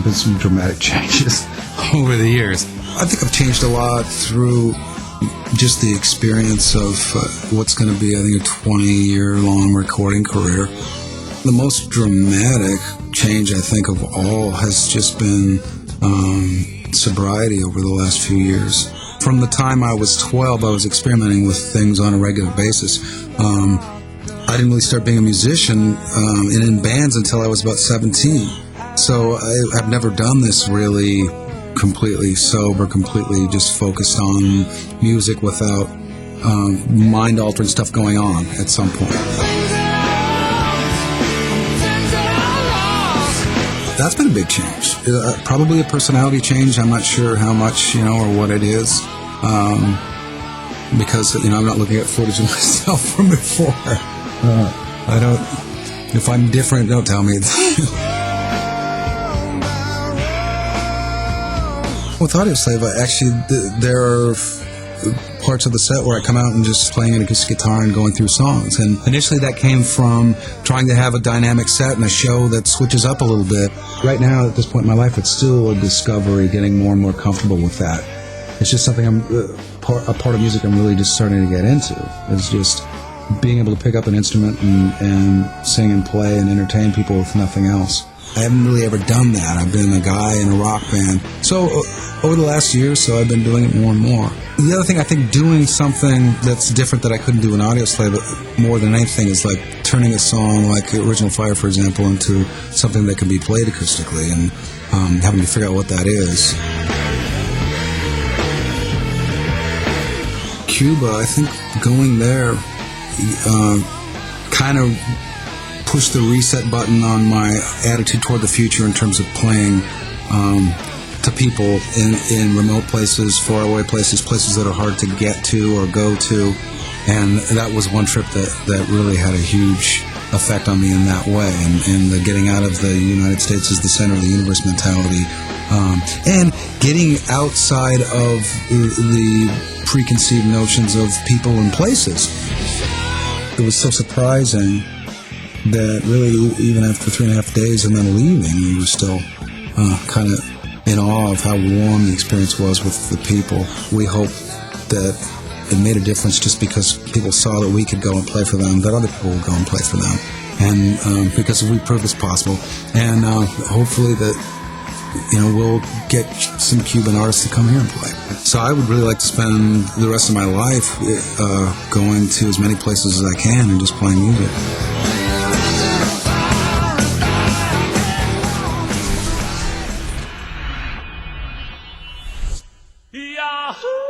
been some dramatic changes over the years. I think I've changed a lot through just the experience of what's going to be, I think, a 20-year-long recording career. The most dramatic change, I think, of all has just been sobriety over the last few years. From the time I was 12, I was experimenting with things on a regular basis. I didn't really start being a musician and in bands until I was about 17. So I've never done this really completely sober, completely just focused on music without mind-altering stuff going on at some point. That's been a big change. Probably a personality change. I'm not sure how much, or what it is. Because, I'm not looking at footage of myself from before. If I'm different, don't tell me. With Audioslave, there are parts of the set where I come out and just playing an acoustic guitar and going through songs. And initially that came from trying to have a dynamic set and a show that switches up a little bit. Right now, at this point in my life, it's still a discovery, getting more and more comfortable with that. It's just something a part of music I'm really just starting to get into. It's just being able to pick up an instrument and sing and play and entertain people with nothing else. I haven't really ever done that. I've been a guy in a rock band. So over the last year or so, I've been doing it more and more. The other thing, I think doing something that's different that I couldn't do in Audioslave more than anything is like turning a song like Original Fire, for example, into something that can be played acoustically and having to figure out what that is. Cuba, I think going there kind of pushed the reset button on my attitude toward the future in terms of playing to people in remote places, faraway places, places that are hard to get to or go to. And that was one trip that really had a huge effect on me in that way. And the getting out of the United States as the center of the universe mentality. And getting outside of the preconceived notions of people and places. It was so surprising that really, even after 3.5 days and then leaving, we were still kind of in awe of how warm the experience was with the people. We hope that it made a difference just because people saw that we could go and play for them, that other people would go and play for them. And because we proved it's possible. And hopefully that, we'll get some Cuban artists to come here and play. So I would really like to spend the rest of my life going to as many places as I can and just playing music. Yahoo!